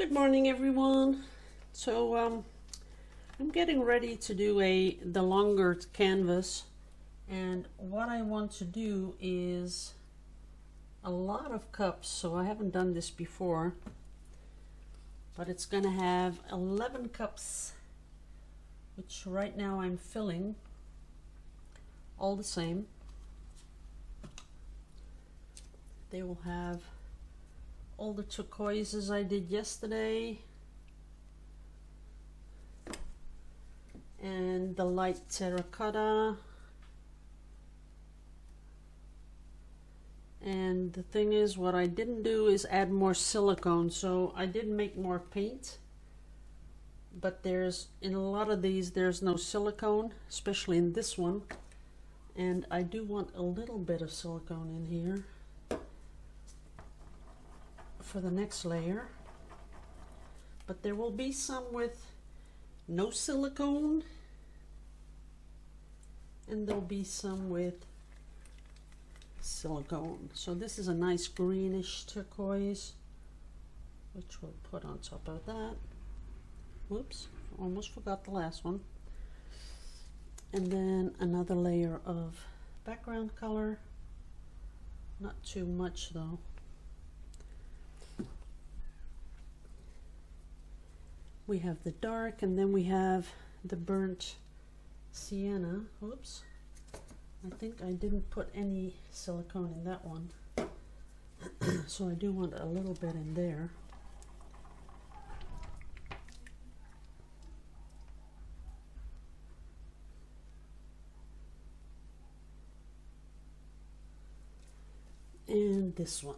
Good morning, everyone. So I'm getting ready to do the longer canvas, and what I want to do is a lot of cups. So I haven't done this before, but it's going to have 11 cups, which right now I'm filling all the same. They will have all the turquoises I did yesterday and the light terracotta, and the thing is, what I didn't do is add more silicone. So I did make more paint, but in a lot of these there's no silicone, especially in this one, and I do want a little bit of silicone in here for the next layer. But there will be some with no silicone, and there'll be some with silicone. So this is a nice greenish turquoise, which we'll put on top of that. Whoops, almost forgot the last one. And then another layer of background color, not too much though. We have the dark, and then we have the burnt sienna. Oops, I think I didn't put any silicone in that one. So I do want a little bit in there. And this one.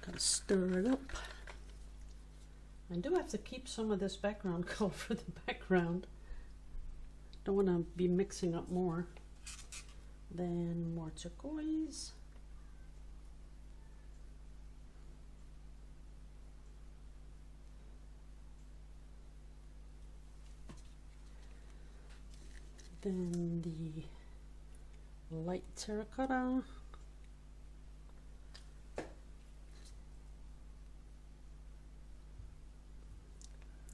Gotta stir it up. I do have to keep some of this background color for the background. Don't want to be mixing up more. Then more turquoise. Then the light terracotta.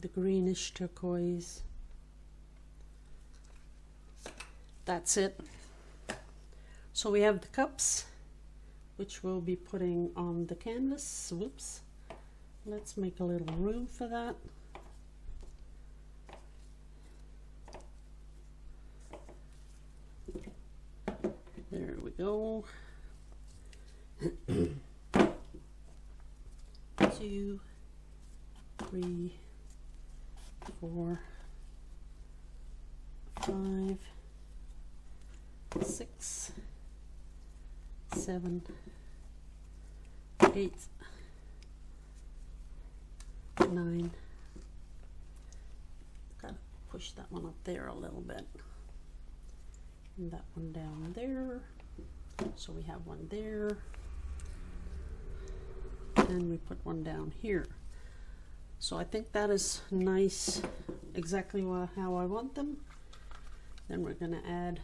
The greenish turquoise. That's it. So we have the cups, which we'll be putting on the canvas. Whoops. Let's make a little room for that. There we go. 2, 3, 4, 5, 6, 7, 8, 9. Gotta push that one up there a little bit. And that one down there. So we have one there. And we put one down here. So I think that is nice, exactly how I want them. Then we're going to add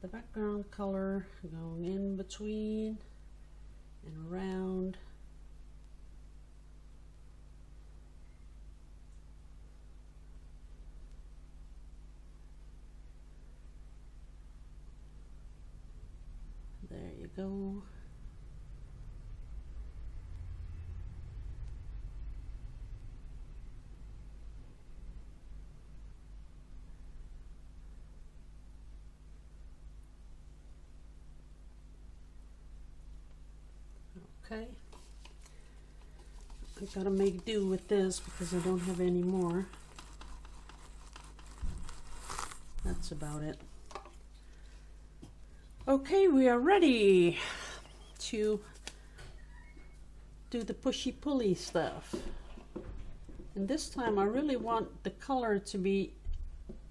the background color going in between and around. There you go. Okay, I gotta make do with this because I don't have any more. That's about it. Okay, we are ready to do the pushy-pulley stuff. And this time I really want the color to be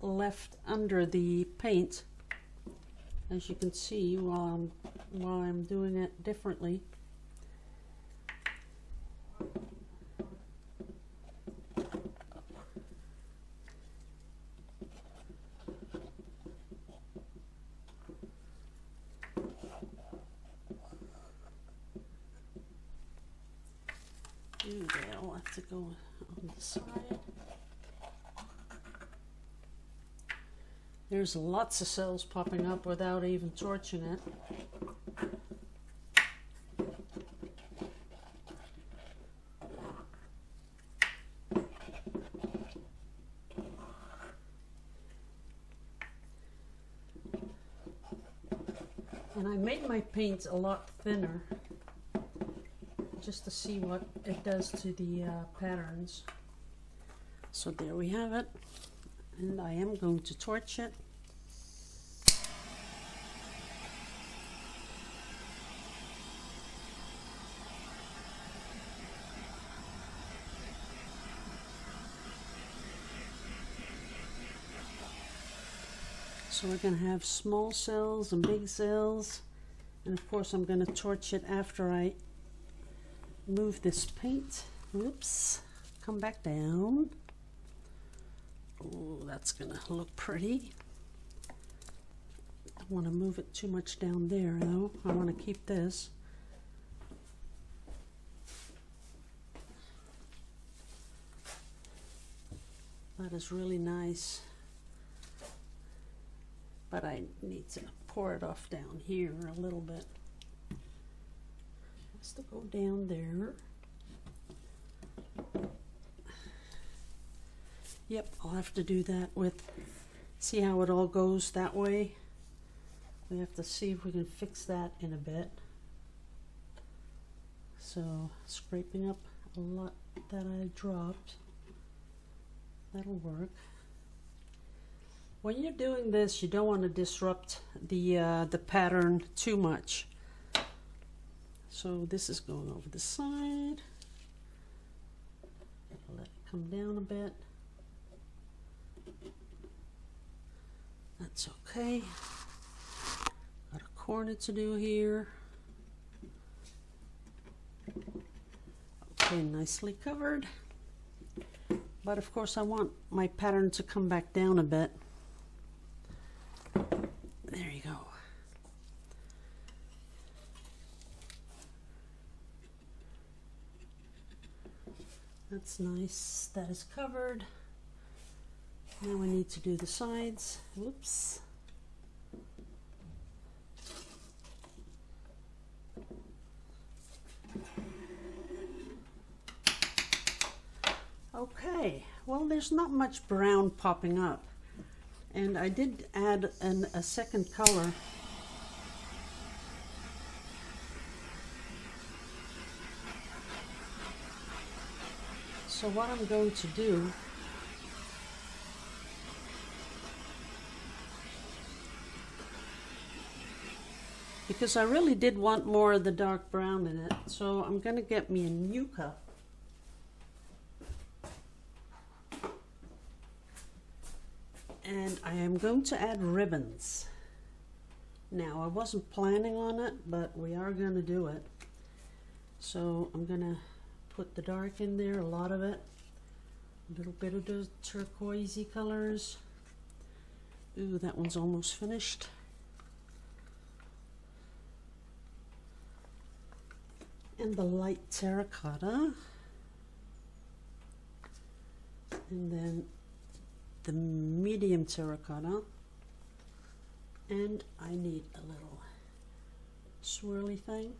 left under the paint, as you can see while I'm doing it differently. to go on the side. There's lots of cells popping up without even torching it. And I made my paint a lot thinner just to see what it does to the patterns. So there we have it. And I am going to torch it. So we're going to have small cells and big cells, and of course I'm going to torch it after I move this paint. Whoops, come back down. Oh, that's going to look pretty. I don't want to move it too much down there though. I want to keep this. That is really nice. But I need to pour it off down here a little bit. Has to go down there. Yep, I'll have to do that with, see how it all goes that way. We have to see if we can fix that in a bit. So, scraping up a lot that I dropped. That'll work. When you're doing this, you don't want to disrupt the pattern too much. So this is going over the side. Let it come down a bit. That's okay. Got a corner to do here. Okay, nicely covered. But of course I want my pattern to come back down a bit. There you go. That's nice. That is covered. Now we need to do the sides. Whoops. Okay, well there's not much brown popping up. And I did add a second color. So what I'm going to do because I really did want more of the dark brown in it, so I'm going to get me a new cup. And I am going to add ribbons. Now, I wasn't planning on it, but we are going to do it. So I'm going to put the dark in there, a lot of it. A little bit of those turquoisey colors. Ooh, that one's almost finished. And the light terracotta. And then the medium terracotta, and I need a little swirly thing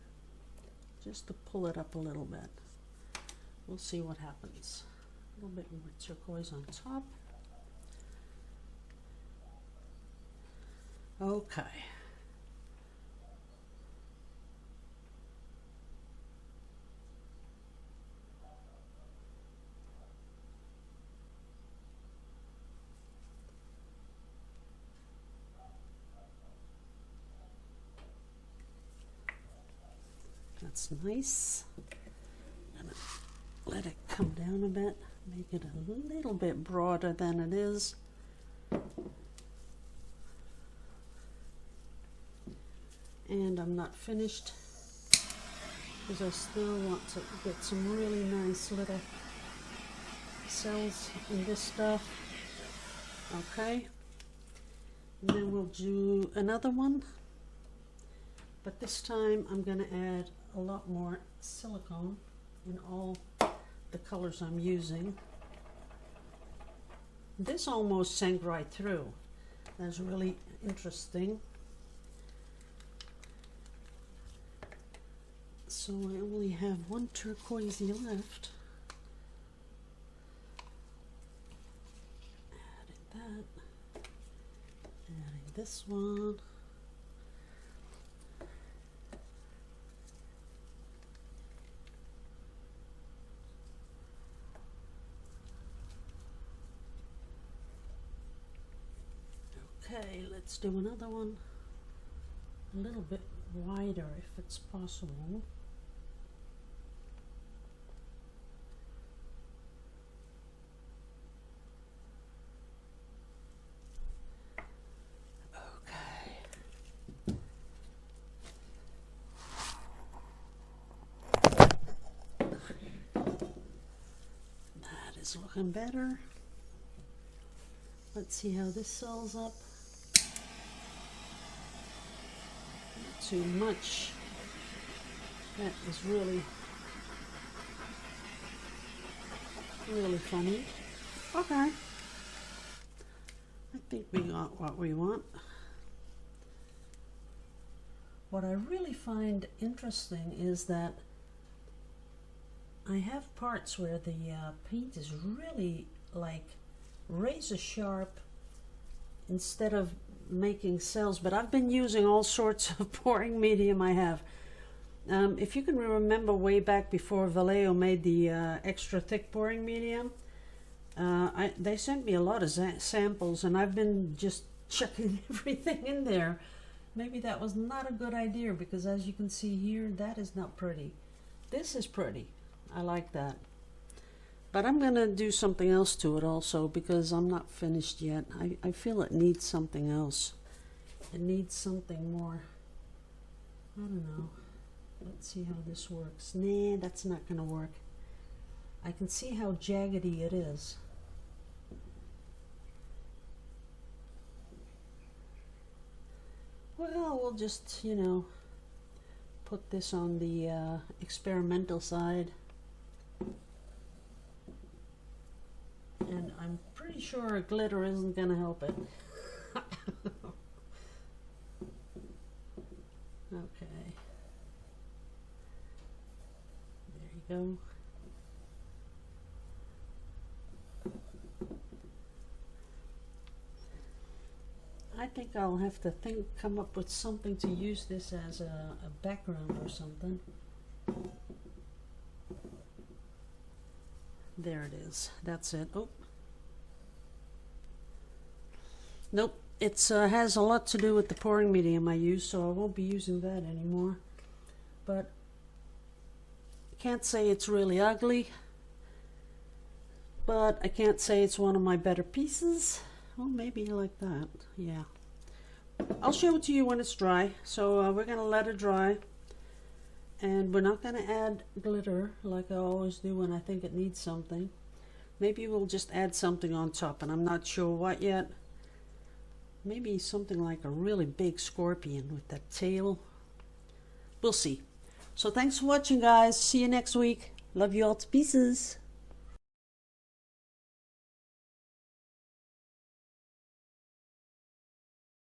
just to pull it up a little bit. We'll see what happens. A little bit more turquoise on top. Okay. That's nice. I'm gonna let it come down a bit, make it a little bit broader than it is. And I'm not finished because I still want to get some really nice little cells in this stuff. Okay. And then we'll do another one. But this time I'm going to add a lot more silicone in all the colors I'm using. This almost sank right through. That's really interesting. So I only have one turquoisey left. Adding that. Adding this one. Okay, let's do another one a little bit wider if it's possible. It's looking better. Let's see how this sells up. Not too much. That is really funny. Okay. I think we got what we want. What I really find interesting is that I have parts where the paint is really like razor sharp instead of making cells, but I've been using all sorts of pouring medium I have. If you can remember way back before Vallejo made the extra thick pouring medium, they sent me a lot of samples and I've been just chucking everything in there. Maybe that was not a good idea because as you can see here, that is not pretty. This is pretty. I like that. But I'm going to do something else to it also because I'm not finished yet. I feel it needs something else. It needs something more. I don't know. Let's see how this works. Nah, that's not going to work. I can see how jaggedy it is. Well, we'll just, you know, put this on the experimental side. And I'm pretty sure glitter isn't going to help it. Okay. There you go. I think I'll have to come up with something to use this as a background or something. There it is. That's it. Oh. Nope. It has a lot to do with the pouring medium I use, so I won't be using that anymore. But I can't say it's really ugly. But I can't say it's one of my better pieces. Well, maybe like that. Yeah. I'll show it to you when it's dry. So we're going to let it dry. And we're not going to add glitter like I always do when I think it needs something. Maybe we'll just add something on top, and I'm not sure what yet. Maybe something like a really big scorpion with that tail. We'll see. So thanks for watching, guys. See you next week. Love you all to pieces.